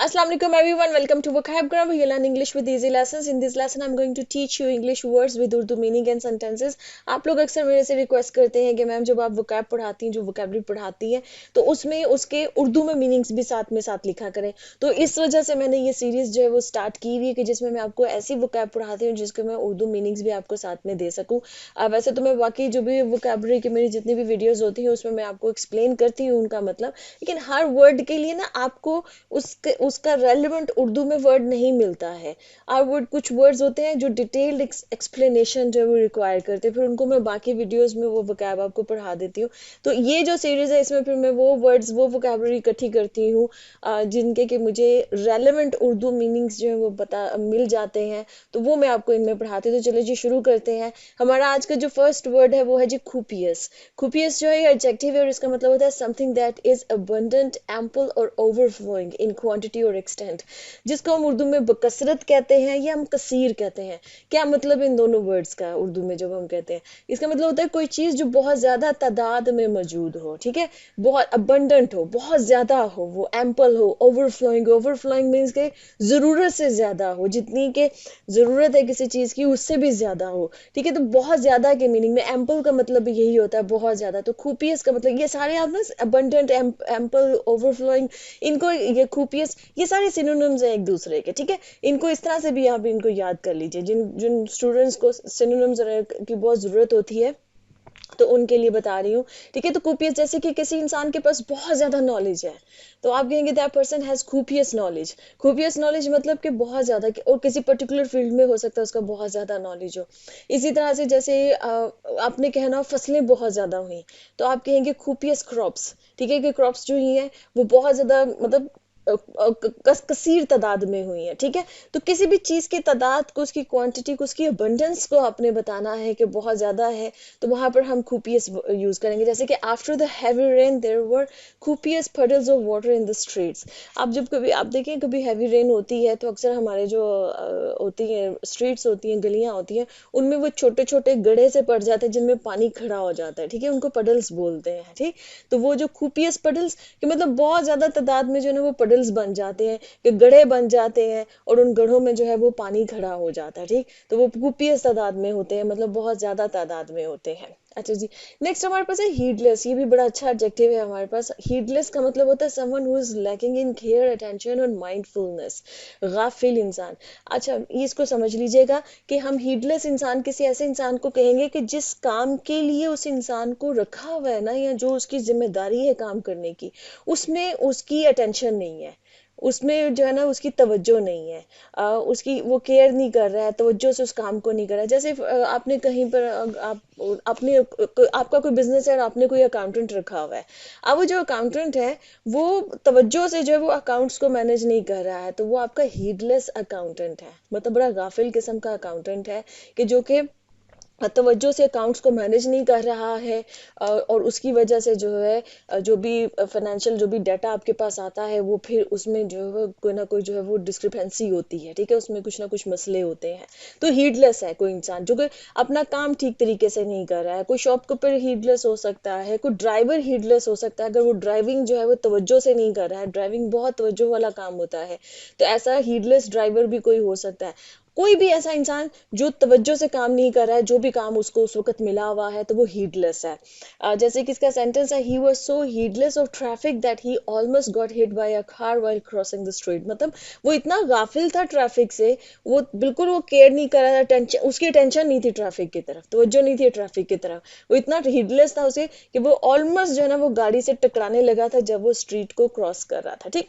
Assalamu alaikum everyone. Welcome to Vocab Grab. You learn English with easy lessons. In this lesson, I'm going to teach you English words with Urdu meaning and sentences. आप लोग अक्सर मेरे से request करते हैं कि ma'am जब आप vocab पढ़ाती हैं, जो vocabulary पढ़ाती हैं, तो उसमें उसके उर्दू में मीनिंग्स भी साथ लिखा करें. तो इस वजह से मैंने ये सीरीज जो है वो स्टार्ट की हुई है कि जिसमें मैं आपको ऐसी vocab पढ़ाती हूँ जिसके मैं उर्दू मीनिंग्स भी आपको साथ में दे सकूँ. वैसे तो मैं बाकी जो भी vocabulary की मेरी जितनी भी वीडियोज होती हैं उसमें मैं आपको एक्सप्लेन करती हूँ उनका मतलब, लेकिन हर वर्ड के लिए ना आपको उसका रेलिवेंट उर्दू में वर्ड नहीं मिलता है. और वर्ड कुछ वर्ड्स होते हैं जो डिटेल्ड एक्सप्लेनेशन जो है वो रिक्वायर करते हैं, फिर उनको मैं बाकी वीडियोस में वो वोकैब आपको पढ़ा देती हूँ. तो ये जो सीरीज है इसमें फिर मैं वो वर्ड्स वो वोकैबलरी इकट्ठी करती हूँ जिनके कि मुझे रेलिवेंट उर्दू मीनिंग्स जो है वो बता मिल जाते हैं, तो वो मैं आपको इनमें पढ़ाती हूँ. तो चलो जी शुरू करते हैं. हमारा आज का जो फर्स्ट वर्ड है वो है जी खूपियस. खूपियस जो है एडजेक्टिव है और इसका मतलब होता है something that is abundant, ample और ओवरफ्लोइंग इन क्वांटिटी और एक्सटेंट, जिसको हम उर्दू में बकसरत कहते हैं या हम कसीर कहते हैं. क्या मतलब इन दोनों वर्ड्स का उर्दू में जब हम कहते हैं, इसका मतलब होता है कोई चीज जो बहुत ज्यादा तादाद में मौजूद हो. ठीक है, बहुत अबंडेंट हो, बहुत ज्यादा हो, वो एम्पल हो, ओवरफ्लोइंग. ओवरफ्लोइंग मीन्स के जरूरत से ज्यादा हो, जितनी के जरूरत है किसी चीज की उससे भी ज्यादा हो. ठीक है, तो बहुत ज्यादा के मीनिंग में एम्पल का मतलब भी यही होता है, बहुत ज्यादा. तो खूपियस का मतलब ये सारे आप ना अबंडेंट, एम्पल, ओवरफ्लोइंग, इनको ये खूपियस ये सारे सिनोनिम्स हैं एक दूसरे के. ठीक है, इनको इस तरह से भी आप इनको याद कर लीजिए. जिन जिन स्टूडेंट्स को सिनोनिम्स की बहुत जरूरत होती है तो उनके लिए बता रही हूँ. ठीक है, तो खूपियस जैसे कि किसी इंसान के पास बहुत ज्यादा नॉलेज है तो आप कहेंगे that person has copious knowledge. Copious knowledge मतलब कि बहुत ज्यादा और किसी पर्टिकुलर फील्ड में हो सकता है उसका बहुत ज्यादा नॉलेज हो. इसी तरह से जैसे आपने कहना फसलें बहुत ज्यादा हुई तो आप कहेंगे खूपियस क्रॉप्स. ठीक है, कि क्रॉप्स जो हुई हैं वो बहुत ज्यादा मतलब कसीर तादाद में हुई है. ठीक है, तो किसी भी चीज की तादाद को, उसकी क्वांटिटी को, उसकी अबंडेंस को आपने बताना है कि बहुत ज्यादा है, तो वहां पर हम खूपियस यूज करेंगे. जैसे कि after the heavy rain there were copious puddles of water in the streets. आप जब कभी आप देखें कभी हैवी रेन होती है तो अक्सर हमारे जो होती हैं स्ट्रीट्स होती हैं, गलियां होती हैं, उनमें वो छोटे छोटे गड्ढे से पड़ जाते हैं जिनमें पानी खड़ा हो जाता है. ठीक है, उनको पडल्स बोलते हैं. ठीक, तो वो जो खूपियस पडल्स कि मतलब बहुत ज्यादा तादाद में जो है ना वो पडल्स बन जाते हैं, कि गड्ढे बन जाते हैं और उन गड्ढों में जो है वो पानी खड़ा हो जाता है. ठीक, तो वो खूपियस तादाद में होते हैं, मतलब बहुत ज्यादा तादाद में होते हैं. अच्छा जी, नेक्स्ट हमारे पास है हीडलेस. ये भी बड़ा अच्छा एडजेक्टिव है हमारे पास. हीडलेस का मतलब होता है someone who is lacking in care, attention और माइंडफुलनेस. गाफिल इंसान. अच्छा, ये इसको समझ लीजिएगा कि हम हीडलेस इंसान किसी ऐसे इंसान को कहेंगे कि जिस काम के लिए उस इंसान को रखा हुआ है ना, या जो उसकी जिम्मेदारी है काम करने की, उसमें उसकी अटेंशन नहीं है, उसमें जो है ना उसकी तवज्जो नहीं है, उसकी वो केयर नहीं कर रहा है, तवज्जो से उस काम को नहीं कर रहा है. जैसे आपने कहीं पर आप आपने आपका कोई बिजनेस है और आपने कोई अकाउंटेंट रखा हुआ है. अब वो जो अकाउंटेंट है वो तवज्जो से जो है वो अकाउंट्स को मैनेज नहीं कर रहा है, तो वो आपका हीडलेस अकाउंटेंट है, मतलब बड़ा गाफिल किस्म का अकाउंटेंट है कि जो कि तवज्जो से अकाउंट्स को मैनेज नहीं कर रहा है. और उसकी वजह से जो है जो भी फाइनेंशियल जो भी डाटा आपके पास आता है वो फिर उसमें जो है कोई ना कोई जो है वो डिस्क्रिपेंसी होती है. ठीक है, उसमें कुछ ना कुछ मसले होते हैं. तो हीडलेस है कोई इंसान जो कि अपना काम ठीक तरीके से नहीं कर रहा है. कोई शॉप के ऊपर हीडलेस हो सकता है, कोई ड्राइवर हीडलेस हो सकता है अगर वो ड्राइविंग जो है वो तवज्जो से नहीं कर रहा है. ड्राइविंग बहुत तवज्जो वाला काम होता है, तो ऐसा हीडलेस ड्राइवर भी कोई हो सकता है. कोई भी ऐसा इंसान जो तवज्जो से काम नहीं कर रहा है, जो भी काम उसको उस वक्त मिला हुआ है, तो वो हीडलेस है. जैसे कि इसका सेंटेंस है, he was so heedless of traffic that he almost got hit by a car while crossing the street. मतलब वो इतना गाफिल था ट्रैफिक से, वो बिल्कुल वो केयर नहीं कर रहा था, टेंशन उसकी टेंशन नहीं थी ट्रैफिक की तरफ, तवज्जो नहीं थी ट्रैफिक की तरफ. वो इतना हीडलेस था उसे कि वो ऑलमोस्ट जो है ना वो गाड़ी से टकराने लगा था जब वो स्ट्रीट को क्रॉस कर रहा था. ठीक,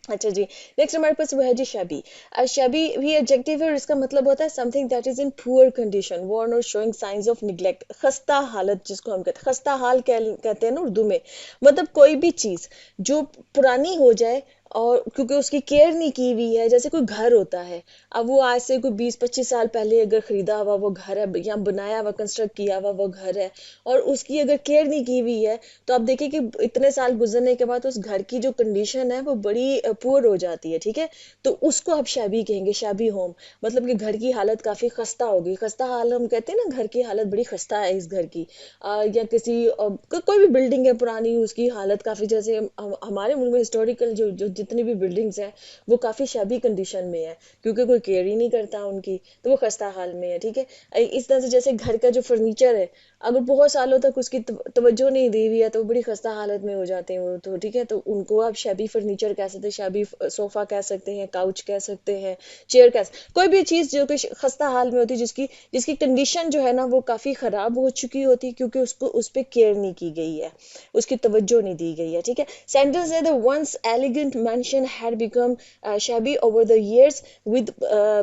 अच्छा जी, नेक्स्ट हमारे पास वो है जी शबी. शबी भी एडजेक्टिव है और इसका मतलब होता है something that is in poor condition, worn और शोइंग साइंस ऑफ निग्लेक्ट. खस्ता हालत जिसको हम कहते हैं, खस्ता हाल कहते हैं ना उर्दू में. मतलब कोई भी चीज जो पुरानी हो जाए और क्योंकि उसकी केयर नहीं की हुई है, जैसे कोई घर होता है, अब वो आज से कोई 20-25 साल पहले अगर खरीदा हुआ वो घर है या बनाया हुआ कंस्ट्रक्ट किया हुआ वो घर है और उसकी अगर केयर नहीं की हुई है, तो आप देखिए कि इतने साल गुजरने के बाद उस घर की जो कंडीशन है वो बड़ी पुअर हो जाती है. ठीक है, तो उसको आप शाबी कहेंगे, शाबी होम. मतलब कि घर की हालत काफी खस्ता होगी. खस्ता हाल हम कहते हैं ना, घर की हालत बड़ी खस्ता है इस घर की. या किसी कोई भी बिल्डिंग है पुरानी, उसकी हालत काफी, जैसे हमारे मुल्क में हिस्टोरिकल जो जो जितनी भी बिल्डिंग्स हैं वो काफ़ी शैबी कंडीशन में है, क्योंकि कोई केयर ही नहीं करता उनकी, तो वो खस्ता हाल में है। ठीक है, इस तरह से जैसे घर का जो फर्नीचर है, अगर बहुत सालों तक उसकी तवज्जो नहीं दी हुई है तो वो बड़ी खस्ता हालत में हो जाते हैं वो तो। ठीक है, तो उनको आप शैबी फर्नीचर कह सकते हैं, शैबी सोफा कह सकते हैं, काउच कह सकते हैं, चेयर कह सकते, कोई भी चीज़ जो कि खस्ता हाल में होती है, जिसकी जिसकी कंडीशन जो है ना वो काफ़ी ख़राब हो चुकी होती है, क्योंकि उसको उस पर केयर नहीं की गई है, उसकी तवज्जो नहीं दी गई है। ठीक है, सेंटेंस है the ones elegant mention had become shabby over the years with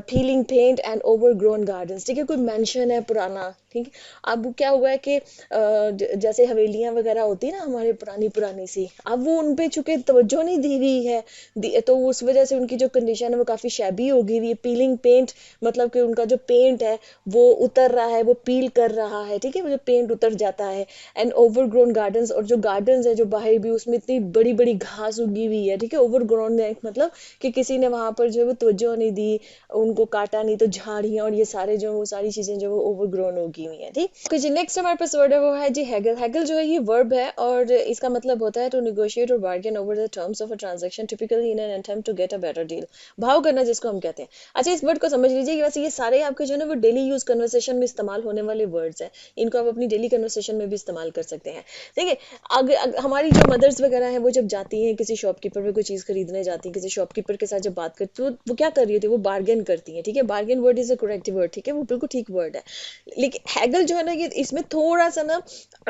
peeling paint and overgrown gardens। ठीक है, कोई मैंशन है पुराना, ठीक है, अब क्या हुआ है कि जैसे हवेलियां वगैरह होती है ना हमारे पुरानी पुरानी सी, अब वो उन पे चूंकि तवज्जो नहीं दी हुई है, तो उस वजह से उनकी जो कंडीशन है वो काफी शैबी हो गई हुई है। पीलिंग पेंट मतलब कि उनका जो पेंट है वो उतर रहा है, वो पील कर रहा है। ठीक है, वो जो पेंट उतर जाता है। एंड ओवरग्रोन गार्डन्स, और जो गार्डन्स है जो बाहर भी, उसमें इतनी बड़ी बड़ी घास उगी हुई है। ठीक है, ओवरग्रोन मतलब कि किसी ने वहां पर जो है वो तवज्जो नहीं दी, उनको काटा नहीं, तो झाड़ियां और ये सारे जो वो सारी चीजें जो वो ओवरग्रोन होगी हुई है। ठीक जी, नेक्स्ट हमारे पास वर्ड है वो है जी हैगल। हैगल जो है ये वर्ब है और इसका मतलब होता है टू नेगोशिएट और bargain over the terms of a transaction, typically in an attempt to get a better deal. भाव करना जिसको हम कहते हैं। अच्छा, इस वर्ड को समझ लीजिए कि वैसे ये सारे आपके जो है ना वो डेली यूज कन्वर्सेशन में इस्तेमाल होने वाले वर्ड्स हैं, इनको आप अपनी डेली कन्वर्सेशन में भी इस्तेमाल कर सकते हैं। देखिए, हमारी जो मदर्स वगैरह हैं वो जब जाती हैं किसी शॉपकीपर पे कोई चीज़ खरीदने जाती हैं, किसी शॉपकीपर के साथ जब बात करती है तो वो क्या कर रही होती है, वो बार्गेन करती हैं। ठीक है, bargain word is a correct word, ठीक है, वो बिल्कुल ठीक वर्ड है। लेकिन हैगल जो है ना ये इसमें थोड़ा सा ना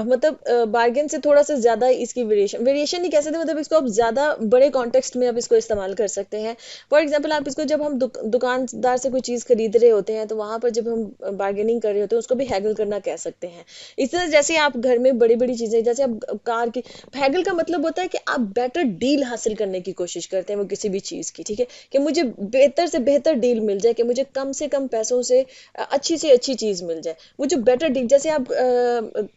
मतलब बार्गेन से थोड़ा सा ज्यादा इसकी वेरिएशन, वेरिएशन नहीं कह सकते, मतलब इसको आप ज्यादा बड़े कॉन्टेक्स्ट में आप इसको इस्तेमाल कर सकते हैं। फॉर एग्जाम्पल, आप इसको जब हम दुकानदार से कोई चीज खरीद रहे होते हैं तो वहां पर जब हम बार्गेनिंग कर रहे होते हैं उसको भी हैगल करना कह सकते हैं। इस तरह जैसे आप घर में बड़ी बड़ी चीजें, जैसे आप कार की, हैगल का मतलब होता है कि आप बेटर डील हासिल करने की कोशिश करते हैं वो किसी भी चीज की। ठीक है, कि मुझे बेहतर से बेहतर डील मिल जाए, कि मुझे कम से कम पैसों से अच्छी चीज मिल जाए। वो जो बेटर डील, जैसे आप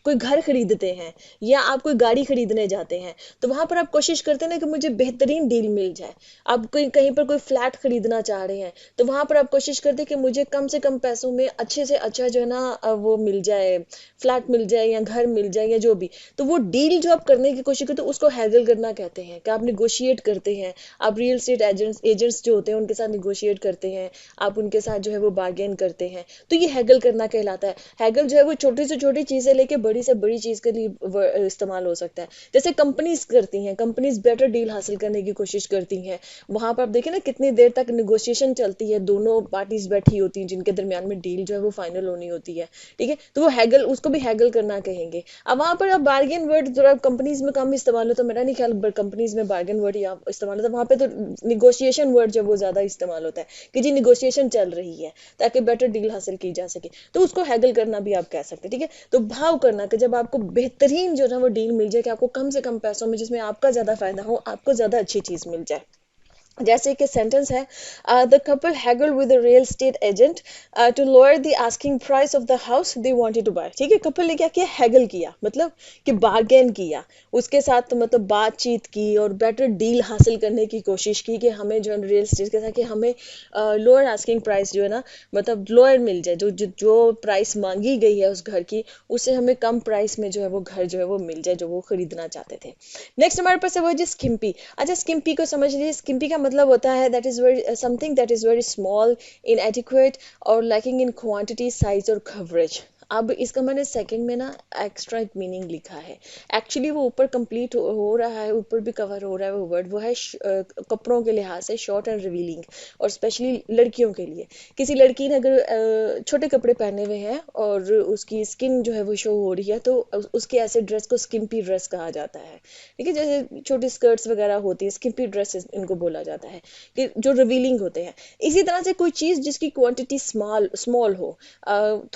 कोई घर खरीदते हैं या आप कोई गाड़ी खरीदने जाते हैं तो वहां पर आप कोशिश करते हैं ना कि मुझे बेहतरीन डील मिल जाए। आप कोई कहीं पर कोई फ्लैट खरीदना चाह रहे हैं तो वहां पर आप कोशिश करते हैं कि मुझे कम से कम पैसों में अच्छे से अच्छा जो है ना वो मिल जाए, फ्लैट मिल जाए या घर मिल जाए या जो भी। तो वो डील जो आप करने की कोशिश करते हैं उसको हैगल करना कहते हैं, कि आप निगोशिएट करते हैं। आप रियल एस्टेट एजेंट्स जो होते हैं उनके साथ निगोशिएट करते हैं, आप उनके साथ जो है वो बार्गेन करते हैं, तो ये हैगल करना कहलाता है। हैगल जो है वो छोटी से छोटी चीजें लेके बड़ी से बड़ी चीज के लिए इस्तेमाल हो सकता है। जैसे कंपनीज करती हैं, कंपनीज बेटर डील हासिल करने की कोशिश करती हैं, वहां पर आप देखिए ना कितनी देर तक निगोशिएशन चलती है, दोनों पार्टीज बैठी होती हैं जिनके दरमियान में डील जो है वो फाइनल होनी होती है। ठीक है, तो वो हैगल, उसको भी हैगल करना कहेंगे। अब वहां पर अब बार्गेन वर्ड थोड़ा कंपनीज में कम इस्तेमाल होता है, मेरा नहीं ख्याल कंपनीज में बार्गेन वर्ड या इस्तेमाल होता है, वहां पे तो निगोशिएशन वर्ड जो वो ज्यादा इस्तेमाल होता है कि जी निगोशिएशन चल रही है ताकि बेटर डील हासिल की जा सके, तो उसको हैगल करना भी आप कह सकते हैं। ठीक है, तो भाव करना कि जब आपको बेहतरीन जो है वो डील मिल जाए, कि आपको कम से कम पैसों में जिसमें आपका ज्यादा फायदा हो, आपको ज्यादा अच्छी चीज मिल जाए। जैसे कि सेंटेंस है the couple haggle with the real estate agent to lower the asking price of the house they wanted to buy. ठीक है, कपल ने क्या किया, हैगल किया, मतलब कि बार्गेन किया उसके साथ, तो मतलब बातचीत की और बेटर डील हासिल करने की कोशिश की कि हमें जो है रियल एस्टेट के साथ कि हमें लोअर आस्किंग प्राइस जो है ना, मतलब लोअर मिल जाए, जो प्राइस मांगी गई है उस घर की, उससे हमें कम प्राइस में जो है वो घर जो है वो मिल जाए जो वो खरीदना चाहते थे। नेक्स्ट हमारे पास है वो जी स्किम्पी। अच्छा, स्किम्पी को समझ लीजिए। स्किम्पी का मतलब होता है that is very something that is very small, इनएडिक्वेट और लैकिंग इन क्वांटिटी, साइज और कवरेज। अब इसका मैंने सेकंड में ना एक्स्ट्रा एक मीनिंग लिखा है। एक्चुअली वो ऊपर कंप्लीट हो रहा है, ऊपर भी कवर हो रहा है वो वर्ड, वो है कपड़ों के लिहाज से शॉर्ट एंड रिवीलिंग, और स्पेशली लड़कियों के लिए। किसी लड़की ने अगर छोटे कपड़े पहने हुए हैं और उसकी स्किन जो है वो शो हो रही है तो उसके ऐसे ड्रेस को स्किम्पी ड्रेस कहा जाता है। ठीक है, जैसे छोटी स्कर्ट्स वगैरह होती है, स्किम्पी ड्रेसेस इनको बोला जाता है, कि जो रिवीलिंग होते हैं। इसी तरह से कोई चीज जिसकी क्वांटिटी स्मॉल स्मॉल हो,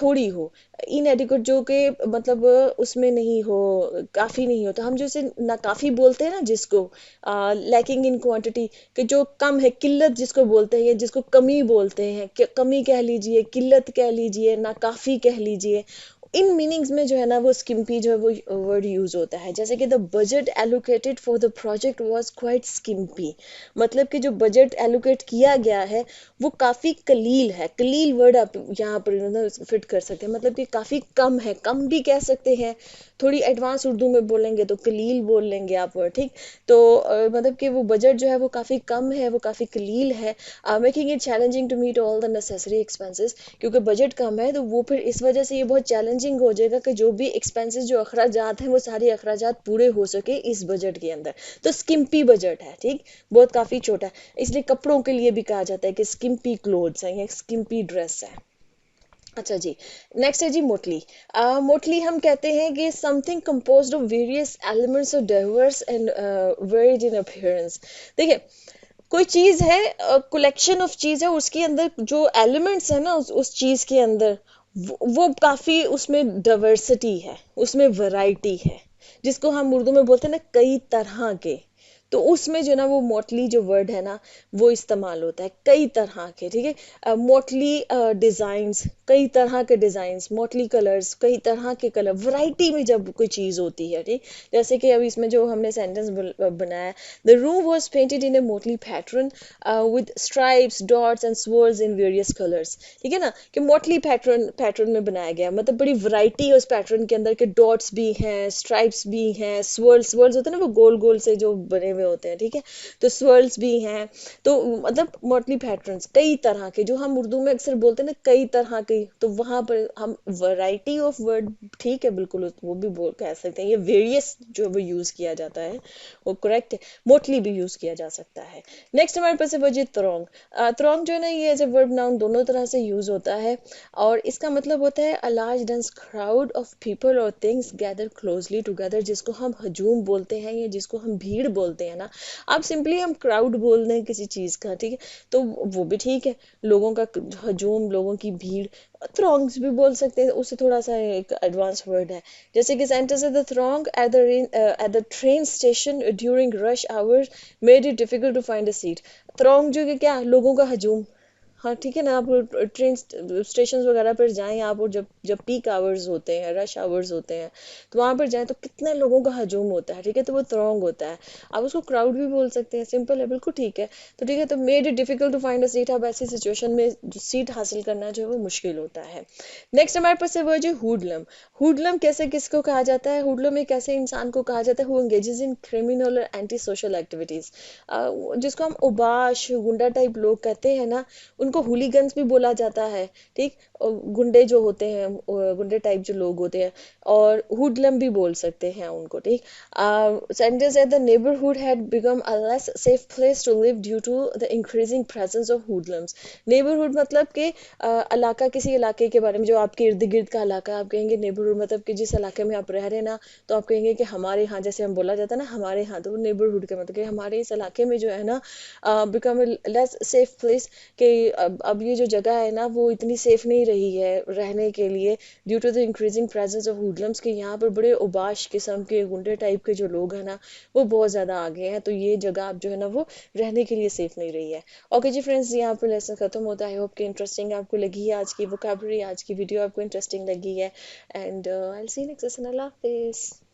थोड़ी हो, इनएडिक्वेट जो कि मतलब उसमें नहीं हो, काफी नहीं हो, तो हम जो इसे नाकाफी बोलते हैं ना, जिसको लैकिंग इन क्वांटिटी, कि जो कम है, किल्लत जिसको बोलते हैं, जिसको कमी बोलते हैं, कमी कह लीजिए, किल्लत कह लीजिए, नाकाफी कह लीजिए, इन मीनिंग्स में जो है ना वो स्किम्पी जो है वो वर्ड यूज होता है, जैसे कि the budget allocated for the project was quite skimpy, मतलब कि जो बजट एलोकेट किया गया है वो काफी कलील है। कलील वर्ड आप यहाँ पर फिट कर सकते हैं, मतलब कि काफी कम है, कम भी कह सकते हैं। थोड़ी एडवांस उर्दू में बोलेंगे तो कलील बोल लेंगे आप वर्ड, ठीक। तो मतलब कि वो बजट जो है वो काफी कम है, वो काफी कलील है, making it challenging to meet all the necessary expenses. क्योंकि बजट कम है तो वो फिर इस वजह से ये बहुत चैलेंजिंग हो जाएगा कि जो भी एक्सपेंसेस जो अखराजात हैं वो सारे अखराजात पूरे हो सके इस बजट के अंदर। तो स्किम्पी बजट है, ठीक, बहुत काफी छोटा है। इसलिए कपड़ों के लिए भी कहा जाता है कि स्किम्पी क्लोथ्स है या स्किम्पी ड्रेस है। अच्छा जी, नेक्स्ट है जी मोटली। मोटली हम कहते हैं कि something composed of various elements of diverse and varied in appearance. देखिए, कोई चीज है, कलेक्शन ऑफ चीज है, उसके अंदर जो एलिमेंट्स है ना उस चीज के अंदर वो काफी उसमें डाइवर्सिटी है, उसमें वैरायटी है, जिसको हम उर्दू में बोलते हैं ना कई तरह के। तो उसमें जो ना वो मोटली जो वर्ड है ना वो इस्तेमाल होता है, कई तरह के, ठीक है। मोटली डिजाइंस, कई तरह के डिजाइंस, मोटली कलर्स, कई तरह के कलर, वैरायटी में जब कोई चीज होती है, ठीक। जैसे कि अब इसमें जो हमने सेंटेंस बनाया, the room was painted in a motley pattern with stripes dots and swirls in various colours, ठीक है ना, कि मोटली पैटर्न पैटर्न में बनाया गया, मतलब बड़ी वैरायटी है उस पैटर्न के अंदर, के डॉट्स भी हैं, स्ट्राइप्स भी हैं, स्वर्ल्स, स्वर्ल्स होते हैं ना वो गोल गोल से जो बने हुए होते हैं, ठीक है। तो स्वर्ल्स भी हैं। तो मतलब मोटली पैटर्न्स कई तरह के, जो हम उर्दू में अक्सर बोलते हैं ना कई तरह के, तो वहां पर हम वैरायटी ऑफ वर्ड, ठीक है, बिल्कुल वो भी बोल कह सकते हैं। ये वेरियस जो वो यूज किया जाता है वो करेक्ट है। मोटली भी यूज किया जा सकता है। नेक्स्ट हमारे पास है वजह त्रोंग। त्रोंग जो है ना ये एज ए वर्ब नाउन दोनों तरह से यूज होता है, और इसका मतलब होता है a large dense crowd of people और थिंग्स गैदर क्लोजली टुगेदर, जिसको हम हजूम बोलते हैं या जिसको हम भीड़ बोलते हैं ना। आप सिंपली हम क्राउड बोल रहे हैं किसी चीज का, ठीक है, तो वो भी ठीक है, लोगों का हजूम, लोगों की भीड़। थ्रोंग्स भी बोल सकते हैं, उससे थोड़ा सा एक एडवांस वर्ड है, जैसे कि सेंटेंस है the throng at the train station during rush hours made it difficult to find a seat. Throng जो कि क्या, लोगों का हजूम। हाँ ठीक है ना, आप ट्रेन स्टेशन वगैरह पर जाएं आप, और जब जब पीक आवर्स होते हैं, रश आवर्स होते हैं, तो वहां पर जाएं तो कितने लोगों का हजूम होता है, ठीक है, तो वो थ्रोंग होता है। आप उसको क्राउड भी बोल सकते हैं, सिंपल है, बिल्कुल ठीक है। तो ठीक है, तो made it difficult to find a seat, अब ऐसी सिचुएशन में सीट हासिल करना जो है वो मुश्किल होता है। नेक्स्ट हमारे पास है वो जो हुडलम। हुडलम कैसे किसको कहा जाता है? हुडलम एक ऐसे इंसान को कहा जाता है हु एंगेजेस इन क्रिमिनल और एंटी सोशल एक्टिविटीज, जिसको हम उबाश गुंडा टाइप लोग कहते हैं ना, उनको हुलीगन्स भी बोला जाता है, ठीक। गुंडे जो होते हैं, गुंडे टाइप जो लोग होते हैं, और हुडलम भी बोल सकते हैं उनको, ठीक। सेंटेंस है the neighbourhood had become a less safe place to live due to the increasing presence of hoodlums. Neighbourhood मतलब कि इलाका, किसी इलाके के बारे में जो आपके इर्द गिर्द का इलाका, आप कहेंगे नेबरहुड, मतलब कि जिस इलाके में आप रह रहे हैं ना, तो आप कहेंगे कि हमारे यहाँ, जैसे हम बोला जाता है ना हमारे यहाँ, तो नेबरहुड का मतलब कि हमारे इस इलाके में जो है ना बिकम लेस सेफ प्लेस, कि अब ये जो जगह है ना वो इतनी सेफ नहीं रही है रहने के लिए, due to the increasing presence of hoodlums, के यहाँ पर बड़े उबाश किस्म के गुंडे टाइप के जो लोग हैं ना वो बहुत ज़्यादा आ गए हैं, तो ये जगह अब जो है ना वो रहने के लिए सेफ नहीं रही है। ओके जी फ्रेंड्स, यहाँ पर लेसन खत्म होता है। आई होप कि इंटरेस्टिंग आपको लगी है आज की वोकैबुलरी, आज की वीडियो आपको इंटरेस्टिंग लगी है, and I will see you next lesson. अल्लाह हाफिज़।